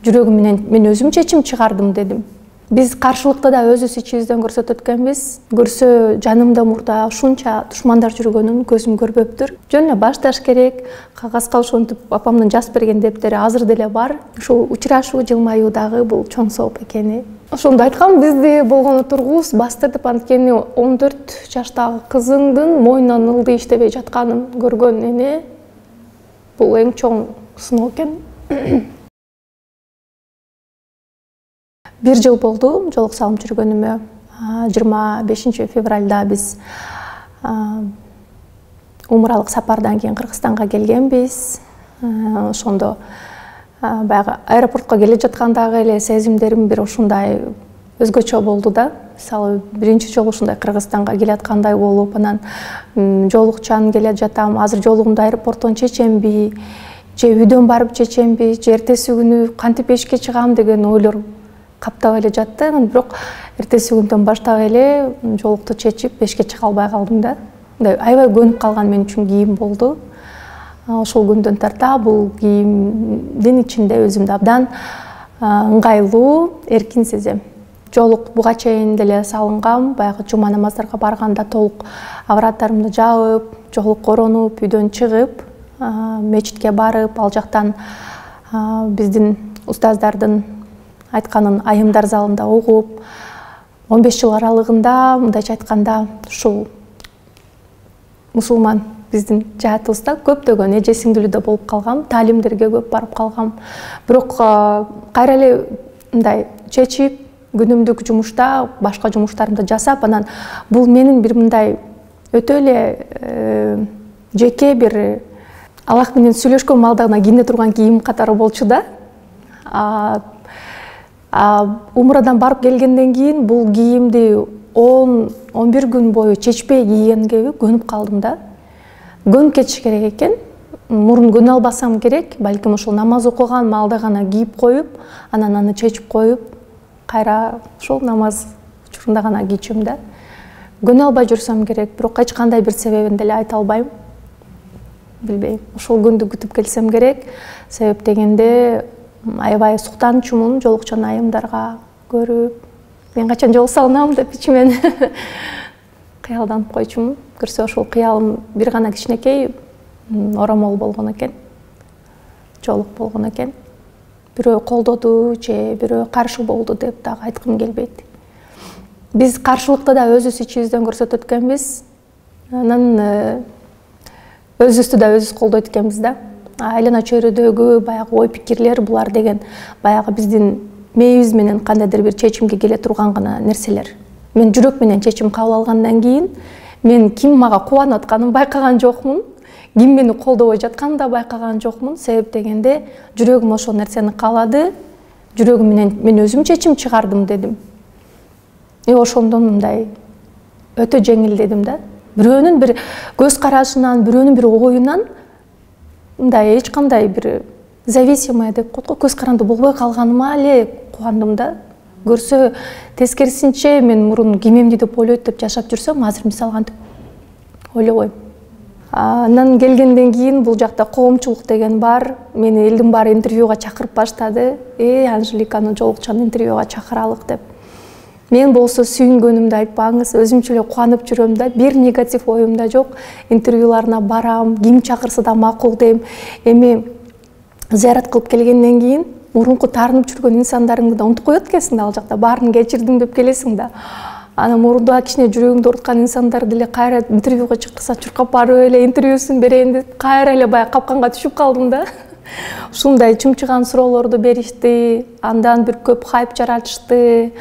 жүрөгүм менен мен өзүм чечим чыгардым дедим. Биз каршылыкта да өз ичибизден көрсөтөт экенбиз. Көрсө жанымда мурда ушунча душмандар жүргөнүн көзүм көрбөптүр. Жөн эле башташ керек. Кагазга ошентип апамдын жазып берген дептери азыр деле бар. Ушул учурашуу, жылмаюу дагы бул чоң сооп экени. Ошондо айткам, бизди болгону тургуз бастыртып, анткени 14 жаштагы кызыңдын мойнунан ылды иштебей жатканын көргөн эне бул эң чоң сыноо экен. 1 жыл болду жолук салым жүргөнүмө. 25 февралда биз умралык сапардан кийин Кыргызстанга келгенбиз. Ошондо баягы аэропортко келе жаткандагы эле сезимдерим бир ушундай өзгөчө болду да. Мисалы, биринчи жолу ушундай Кыргызстанга келе аткандай болуп, анан жолукчан келе жатам. Азыр жолугумду аэропорттон чечемби, же үйдөн барып чечемби, же эртеси күнү кантип эшикке чыгам деген ойлор каптап эле жатты. Бирок эртеси күндөн баштап эле жолукту чечип эшикке чыга албай калдым да. Аябай көнүп калган мен үчүн кийим болду. Ошол күндөн тарта бул кийимдин ичинде өзүмдү абдан ыңгайлуу, эркин сезем. Жолук буга чейин деле салынгам. Баягы жума намаздарга барганда толук авраттарымды жаап, жолук коронуп, үйдөн чыгып, мечитке барып, ал жактан биздин устаздардын айтканын айымдар залында угуп, 15 жыл аралыгында, мындайча айтканда, ушул мусулман биздин жаатыбызда көптөгөн эже сиңдилүүдө болуп калгам, таалимдерге көп барып калгам. Бирок кайра эле мындай чечип, күнүмдүк жумушта, башка жумуштарымды жасап, анан бул менин бир мындай өтө эле жеке бир Аллах менен сүйлөшкөн маалда гана кийине турган кийим катары болчу да. Умрадан барып келгенден кийин бул кийимди 10-11 күн бою чечпей кийгенге көнүп калдым да. Көнүп кетиш керек экен. Мурун көнө албасам керек, балким ошол намаз окуган маалда гана кийип коюп, анан аны чечип коюп, кайра ошол намаз учурунда гана кийчүм да. Көнө албай жүрсөм керек, бирок эч кандай бир себебин деле айта албайм. Билбейм. Ошол күндү күтүп келсем керек. Себеп дегенде аябай суктанчумун, жолукчан айымдарга көрүп, мен качан жолук салынам деп ичимен кыялданып койчумун. Көрсө ошол кыялым бир гана кичинекей оромол болгон экен. Жолук болгон экен. Бирөө колдоду же бирөө каршы болду деп дагы айткым келбейт. Биз каршылыкта да өз ичибизден көрсөтөт экенбиз. Анан өзүбүздү да өзүбүз колдойт экенбиз да. Айлана чөйрөдөгү баягы ой пикирлер булар деген баягы биздин мээбиз менен кандайдыр бир чечимге келе турган гана нерселер. Мен жүрөк менен чечим кабыл алгандан кийин мен ким мага кубанып атканын байкаган жокмун. Ким мени колдобой жатканын да байкаган жокмун. Себеп дегенде жүрөгүм ошол нерсени каалады. Жүрөгүм менен мен өзүм чечим чыгардым дедим. Ошондон мындай өтө жеңил дедим да. Бирөөнүн бир көз карашынан, бирөөнүн бир оюнан мындай эч кандай бир зависимая деп коет го, көз каранды болбой калганыма эле кубандым да. Көрсө тескерисинче мен мурун ким эмне деп ойлойт деп жашап жүрсөм, азыр мисалы антип ойлобойм. Анан келгенден кийин бул жакта коомчулук деген бар. Мени элдин баары интервьюга чакырып баштады. Анжеликаны жолукчан интервьюга чакыралык деп. Мен болсо сүйүнгөнүмдү айтпаңыз, өзүмчө эле кубанып жүрөм да, бир негатив оюмда жок. Интервьюларына барам, ким чакырса да макул дейм. Эми зыярат кылып келгенден кийин мурунку таарынып жүргөн инсандарыңды да унутуп коет экенсиң да, ал жакта баарын кечирдим деп келесиң да. Ана мурунда кичине жүрөгүңдү оруткан инсандар деле кайра интервьюга чыкса чуркап барып эле интервьюсун берейин деп кайра эле баягы капканга түшүп калдым да. Ушундай чымчыган суроолорду беришти, андан бир көп хайп жаратышты.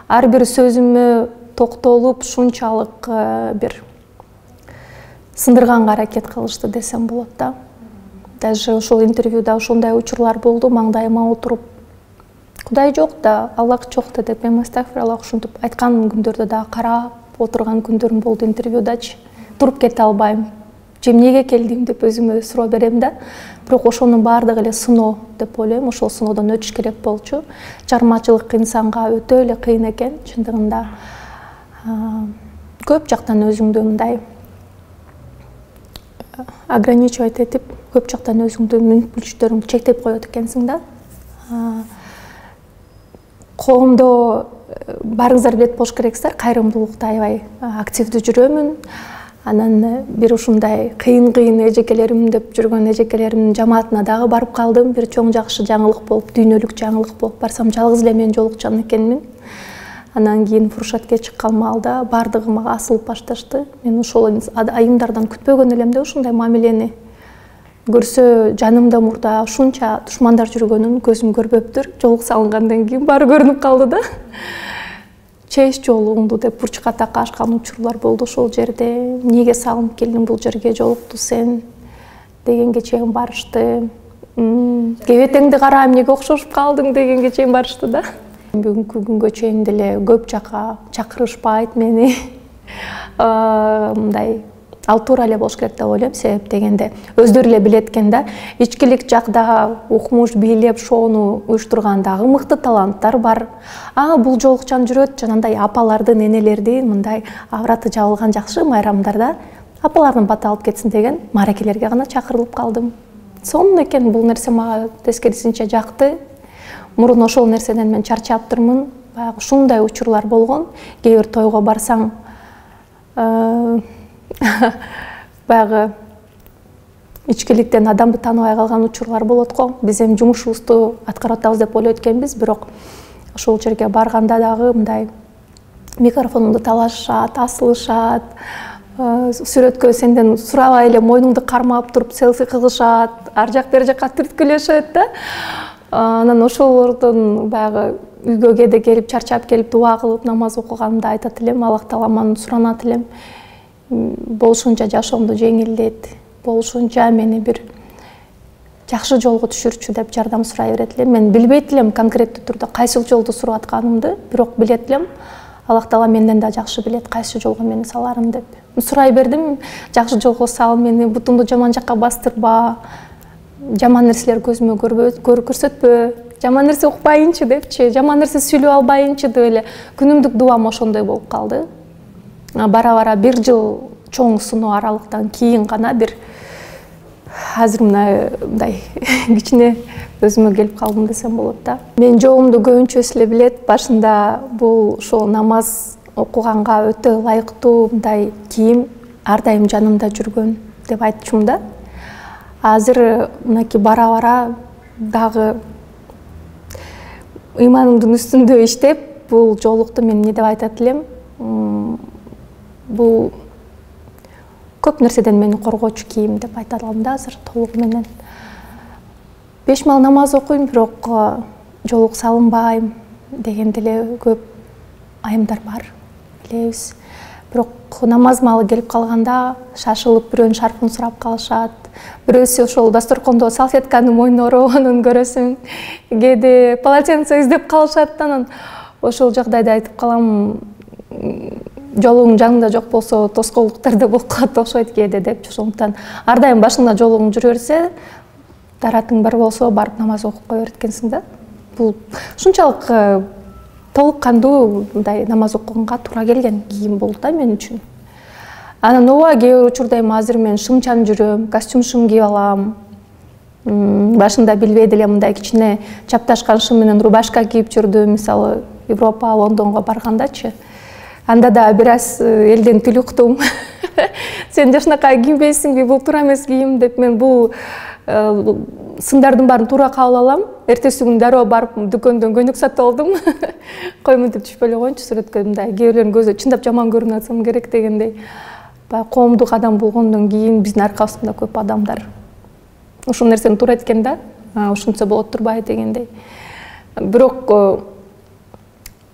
Ар бир сөзүмө токтолуп, шунчалык бир сындырганга аракет кылышты десем болот да. Даже ошол интервьюда ошондой учурлар болду, маңдайыма отуруп, Кудай жок да, Аллах жок да деп, мен астагфираллах ушинтип айткан күндөрдө да карап отурган күндөрүм болду интервьюдачы. Туруп кете албайм. Же эмнеге келдим деп өзүмө суроо берем да. Бирок ошонун баардыгы эле сыноо деп ойлойм. Ошол сыноодон өтүш керек болчу. Чыгармачылык инсанга өтө эле кыйын экен чындыгында. Көп жактан өзүңдү мындай ограничивать этип, көп жактан өзүңдү мүмкүнчүлүктөрүңдү чектеп коет экенсиң да. коомдо баарыңыздар билет болуш керексиздер, кайрымдуулукта аябай активдүү жүрөмүн. Анан бир ушундай кыйын эжекелерим деп жүргөн эжекелеримдин жамаатына дагы барып калдым. Бир чоң жакшы жаңылык болуп, дүйнөлүк жаңылык болуп, барсам жалгыз эле мен жолукчан экенмин. Анан кийин фуршатке чыккан маалда бардыгы мага асылып башташты. Мен ошол айымдардан күтпөгөн элем да ушундай мамилени. Көрсө жанымда мурда ушунча душмандар жүргөнүн көзүм көрбөптүр. Жолук салынгандан кийин баары көрүнүп калды да. Чеч жолуңду деп бурчка такашкан учурлар болду ошол жерде. Эмнеге салынып келдиң бул жерге, жолукту сен дегенге чейин барышты. Кебетеңди кара, эмнеге окшошуп калдың дегенге чейин барышты да. Бүгүнкү күнгө чейин деле көп жака чакырышпайт мени. Мындай ал туура эле болуш керек деп ойлойм. Себеп дегенде өздөрү эле билет экен да. Ичкилик жакта укмуш, бийлеп, шоону уюштурган дагы мыкты таланттар бар. Бул жолукчан жүрөт, жанагындай апалардын, энелердин мындай авраты жабылган жакшы майрамдарда апалардын баты алып кетсин деген мааракелерге гана чакырылып калдым. Сонун экен, бул нерсе мага тескерисинче жакты. Мурун ошол нерседен мен чарчаптырмын. Баягы ушундай учурлар болгон. Кээ бир тойго барсаң, баягы ичкиликтен адамды тааныбай калган учурлар болот го. Биз эми жумушубузду аткарып атабыз деп ойлойт экенбиз, бирок ошол жерге барганда дагы мындай микрофонумду талашышат, асылышат, сүрөткө сенден сурабай эле мойнуңду кармап туруп селфи кылышат, ар жак бер жакка түрткүлөшөт да. Анан ошолордон баягы үйгө кээде келип чарчап келип дуа кылып намаз окуганымда айтат элем, Аллах Тааламан суранат элем. Болушунча жашоомду жеңилдет, болушунча мени бир жакшы жолго түшүрчү деп жардам сурай берет элем. Мен билбейт элем конкреттүү түрдө кайсыл жолду сурап атканымды, бирок билет элем. Аллах Таала менден да жакшы билет, кайсы жолго мени саларын деп. Сурай бердим, жакшы жолго сал мени, бутумду жаман жакка бастырба, жаман нерселер көзүмө көрсөтпө, жаман нерсе укпайынчы депчи, жаман нерсе сүйлөп албайынчы деп эле күнүмдүк дуам ошондой болуп калды. Бара-бара бир жыл чоң сыноо аралыктан кийин гана бир азыр мындай кичине өзүмө келип калдым десем болот да. Мен жолумду көбүнчөсү эле билет. Башында бул ошол намаз окуганга өтө ылайыктуу мындай кийим ар дайым жанымда жүргөн деп айтчумун да. Азыр мынакей бара-бара дагы ыйманымдын үстүндө иштеп, бул жолукту мен эмне деп айтат элем? Бул көп нерседен мени коргоочу кийим деп айта алам да азыр толугу менен. 5 мал намаз окуйм, бирок жолук салынбайм деген деле көп айымдар бар, билебиз. Бирок намаз маалы келип калганда шашылып бирөөнүн шарфын сурап калышат. Бирөөсү ошол дасторкондо салфетканы мойнуна орогонун көрөсүң, кээде полотенце издеп калышат. Анан ошол жагдайда айтып калам, жолуң жаныңда жок болсо тоскоолдуктар да болуп калат окшойт кээде депчи. Ошондуктан ар дайым башыңда жолуң жүрө берсе, даратың бар болсо барып намаз окуп кое берет экенсиң да. Бул ушунчалык толук кандуу мындай намаз окуганга туура келген кийим болду да мен үчүн. Анан ооба кээ бир учурда эми азыр мен шымчан жүрөм, костюм шым кийип алам. Башында билбейт элем мындай кичине чапташкан шым менен рубашка кийип жүрдүм, мисалы Европа, Лондонго баргандачы. Анда да бир аз элден тил уктум. Сен жашынакай кийинбейсиңби, бул туура эмес кийим деп. Мен бул сындардын баарын туура кабыл алам. Эртеси күнү дароо барып дүкөндөн көйнөк сатып алдым. Коймун деп түшпөй эле коеюнчу сүрөткө, мындай кээ бирлердин көзү чындап жаман көрүнүп атсам керек дегендей. Баягы коомдук адам болгондон кийин биздин аркабызда көп адамдар ушул нерсени туура эткен да, ушунча болот турбайбы дегендей. Бирок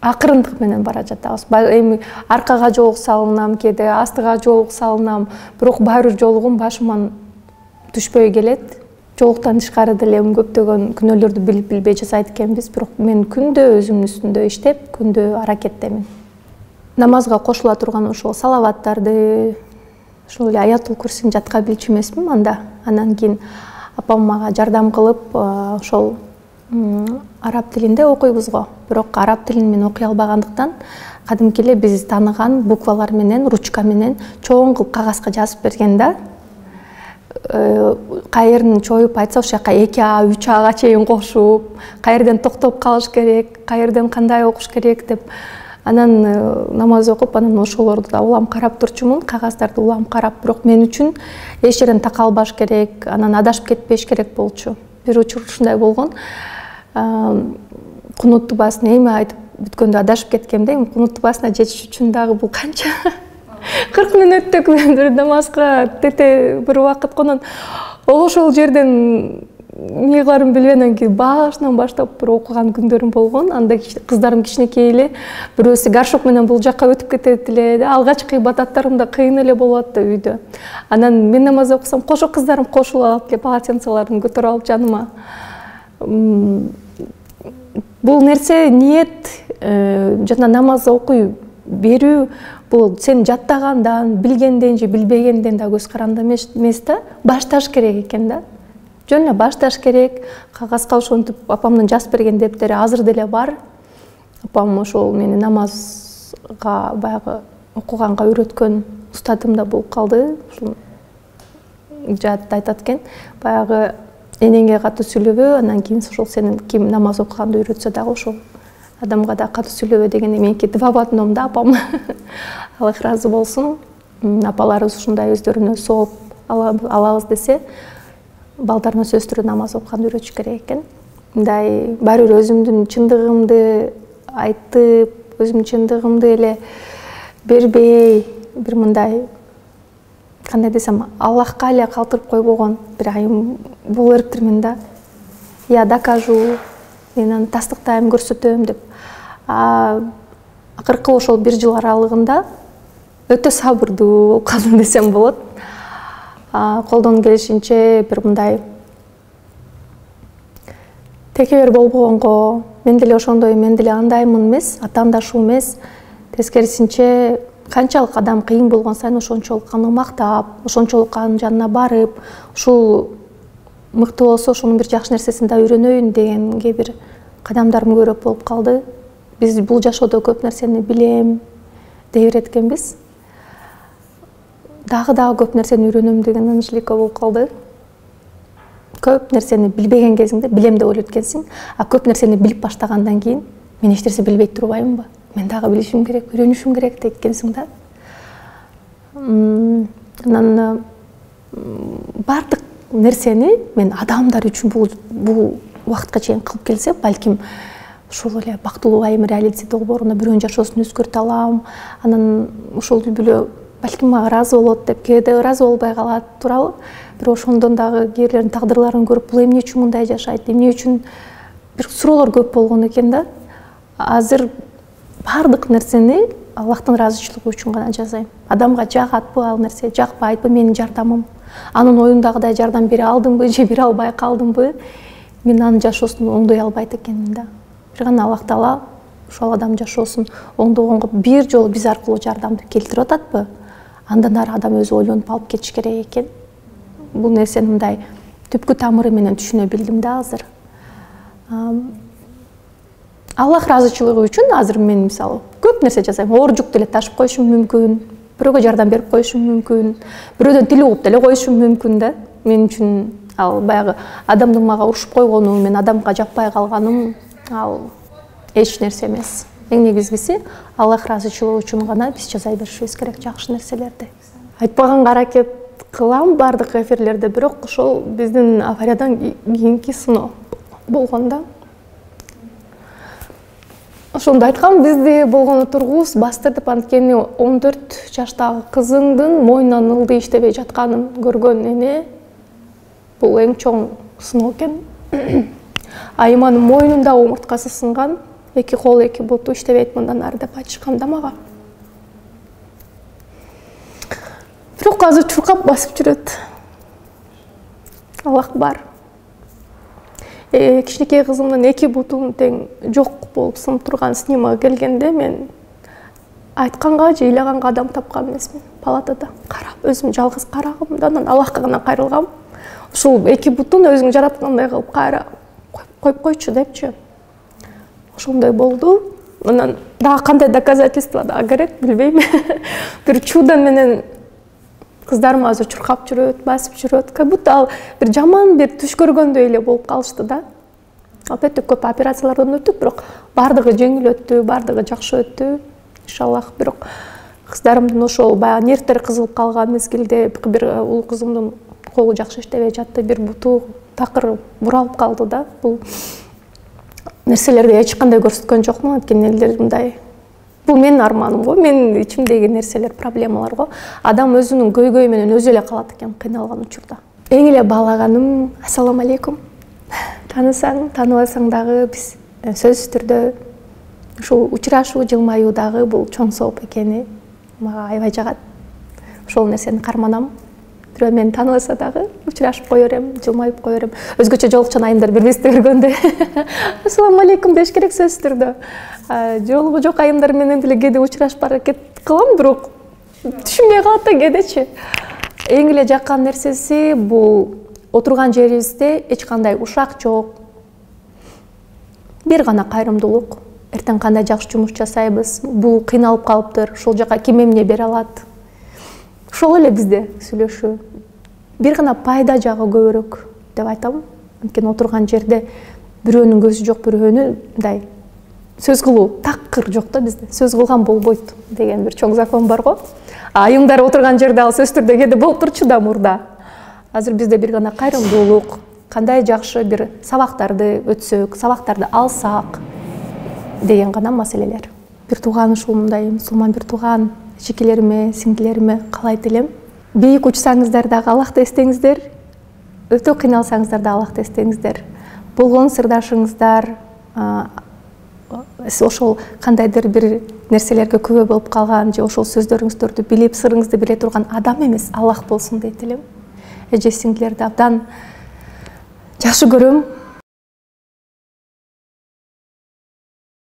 акырындык менен бара жатабыз. Эми аркага жолук салынам, кээде астыга жолук салынам, бирок баары бир жолугум башыман түшпөй келет. Жолуктан тышкары деле көптөгөн күнөөлөрдү билип билбей жасайт экенбиз, бирок мен күндө өзүмдүн үстүндө иштеп, күндө аракеттемин. Намазга кошула турган ошол салаваттарды, ошол эле аятул курсини жатка билчү эмесмин анда. Анан кийин апам мага жардам кылып, ошол араб тилинде окуйбуз го. Бирок араб тилин мен окуй албагандыктан кадимки эле биз тааныган буквалар менен, ручка менен чоң кылып кагазга жазып берген да. кайерин чоюп айтса ошол жака 2А 3Ага чейин кошуп, кайерден токтоп калыш керек, кайерден кандай окуш керек деп анан намаз окуп, анан ошолорду да улам карап турчумун, кагаздарды улам карап. Бирок мен үчүн эч жерден такалбаш керек, анан адашып кетпеш керек болчу. Бир учур ушундай болгон. Кунут тубасын эми айтып бүткөндө адашып кеткемде, кунут тубасына жетиш үчүн дагы бул канча 40 мүнөттүк бир намазга тете бир убакыт конон ошол жерден эмне кыларын билбей, анан кийин башынан баштап бир окуган күндөрүм болгон. Анда кыздарым кичинекей эле, бирөөсү гаршок менен бул жакка өтүп кетет эле, алгачкы ибадаттарым да кыйын эле болот да үйдө. Анан мен намаз окусам, кошо кыздарым кошулуп алып келип полотенцелерин көтөрүп алып жаныма. Бул нерсе ниет, жана намаз окуй берүү, бул сен жаттагандан, билгенден же билбегенден да көз каранды эмес да, башташ керек экен да. Жөн эле башташ керек. Кагазга ошентип апамдын жазып берген дептери азыр деле бар. Апам ошол мени намазга баягы окуганга үйрөткөн устатым да болуп калды. Ушул жаатта айтат экен, баягы энеңге катуу сүйлөбө, анан кийин ошол сенин ким намаз окуганды үйрөтсө дагы ошол адамга да катуу сүйлөбө дегенде меники двабатном да апам. Аллах ыраазы болсун. Апаларыбыз ушундай өздөрүнө сооп алабыз десе, балдарына сөз түрү намаз окуганды үйрөтүш керек экен. Мындай баары бир өзүмдүн чындыгымды айтып, өзүмдүн чындыгымды эле бербей, бир мындай кандай десем, Аллахка эле калтырып койбогон бир айым боло бериптирмин да. Я докажу, мен аны тастыктайм, көрсөтөм деп. Акыркы ошол бир жыл аралыгында өтө сабырдуу болуп калдым десем болот. Колдон келишинче бир мындай текебер болбогонго, мен деле ошондой, мен деле андаймын эмес, атаандашуу эмес, тескерисинче канчалык адам кыйын болгон сайын ошончолук аны мактап, ошончолук анын жанына барып, ушул мыкты болсо ошонун бир жакшы нерсесин да үйрөнөйүн дегенге бир кадамдарым көбүрөөк болуп калды. Биз бул жашоодо көп нерсени билем дей берет экенбиз. Дагы көп нерсени үйрөнөм деген анжелика болуп калды. Көп нерсени билбеген кезиңде билем деп ойлойт экенсиң, а көп нерсени билип баштагандан кийин мен эч нерсе билбей турбаймынбы? Мен дагы билишим керек, үйрөнүшүм керек дейт экенсиң да. Анан бардык нерсени мен адамдар үчүн бул убакытка чейин кылып келсем, балким ушул эле бактылуу айым реалити долбооруна бирөөнүн жашоосун өзгөртө алам. Анан ошол үлбүлө балким мага ыраазы болот деп, кээде ыраазы болбой калат, туурабы? Бирок ошондон дагы кээрлердин тагдырларын көрүп, бул эмне үчүн мындай жашайт, эмне үчүн бир суроолор көп болгон экен да. Азыр бардык нерсени Аллахтын ыраазычылыгы үчүн гана жасайм. Адамга жагатпы ал нерсе, жакпайбы, менин жардамым. Анын оюндагыдай жардам бере алдымбы же бере албай калдымбы, мен анын жашоосун оңдой албайт экенмин да. Бир гана Аллах Таала ошол адам жашоосун оңдогонго бир жолу биз аркылуу жардамды келтирип ататпы? Андан ары адам өзү ойлонуп алып кетиш керек экен. Бул нерсени мындай түпкү тамыры менен түшүнө билдим да азыр. Аллах ыраазычылыгы үчүн азыр мен мисалы көп нерсе жасайм. Оор жүктү эле ташып коюшум мүмкүн, бирөөгө жардам берип коюшум мүмкүн, бирөөдөн тил угуп деле коюшум мүмкүн да. Мен үчүн ал баягы адамдын мага урушуп койгону, мен адамга жакпай калганым ал эч нерсе эмес. Эң негизгиси Аллах ыраазычылыгы үчүн гана биз жасай беришибиз керек жакшы нерселерди. Айтпаганга аракет кылам бардык эфирлерде, бирок ошол биздин авариядан кийинки сыноо болгон да. Ошондо айткам, бизди болгону тургуз бастыртып, анткени 14 жаштагы кызыңдын мойнунан ылды иштебей жатканын көргөн эне бул эң чоң сыноо экен. Айыманын мойнунда омурткасы сынган, 2 кол 2 буту иштебейт мындан ары деп айтышкан да мага. Бирок азыр чуркап басып жүрөт. Аллах бар. Кичинекей кызымдын 2 бутунун тең жок болуп сынып турган снимогу келгенде мен айтканга же ыйлаганга адам тапкан эмесмин. Палатада карап, өзүм жалгыз карагымда, анан Аллахка гана кайрылгам. Ушул 2 бутун өзүң жараткандай кылып кайра коюп койчу депчи. Ошондой болду. Анан дагы кандай доказательство да керек, билбейм. Бир чудо менен Кыздарым азыр чуркап жүрөт, басып жүрөт. Как будто ал бир жаман бир түш көргөндөй эле болуп калышты да. Албетте көп операциялардан өттүк, бирок бардыгы жеңил өттү, бардыгы жакшы өттү. Иншаллах, бирок кыздарымдын ошол баягы нервтери кызылып калган мезгилде бир улуу кызымдын колу жакшы иштебей жатты, бир буту такыр буралып калды да. Бул нерселерди эч кандай көрсөткөн жокмун, анткени элдер мындай. Бул менин арманым го, менин ичимдеги нерселер, проблемалар го. Адам өзүнүн көйгөйү менен өзү эле калат экен кыйналган учурда. Эң эле баалаганым, ассаламу алейкум. Танысаң, тааныбасаң дагы биз сөзсүз түрдө ушул учурашуу, жылмаюу дагы бул чоң сооп экени мага аябай жагат. Ошол нерсени карманам. Бирөө мени тааныбаса дагы учурашып кое берем, жылмайып кое берем. Өзгөчө жолукчан айымдар бири-бирибизди көргөндө ассаламу алейкум деш керек сөзсүз түрдө. Жолугу жок айымдар менен деле кээде учурашып аракет кылам, бирок түшүнбөй калат да кээдечи. Эң эле жаккан нерсеси бул отурган жерибизде эч кандай ушак жок. Бир гана кайрымдуулук. Эртең кандай жакшы жумуш жасайбыз, бул кыйналып калыптыр, ошол жака ким эмне бере алат. Ошол эле бизде сүйлөшүү. Бир гана пайда жагы көбүрөөк деп айтам. Анткени отурган жерде бирөөнүн көзү жок, бирөөнүн мындай сөз кылуу такыр жок да бизде. Сөз кылган болбойт деген бир чоң закон бар го. Айымдар отурган жерде ал сөз түрдө кээде болуп турчу да мурда. Азыр бизде бир гана кайрымдуулук, кандай жакшы бир сабактарды өтсөк, сабактарды алсак деген гана маселелер. Бир тууган ушул мындай мусулман бир тууган эжекелериме, сиңдилериме каалайт элем. Бийик учсаңыздар дагы Аллахты эстеңиздер. Өтө кыйналсаңыздар да Аллахты эстеңиздер. Болгон сырдашыңыздар, ошол кандайдыр бир нерселерге күбө болуп калган же ошол сөздөрүңүздөрдү билип, сырыңызды биле турган адам эмес, Аллах болсун дейт элем. Эже сиңдилерди абдан жакшы көрөм.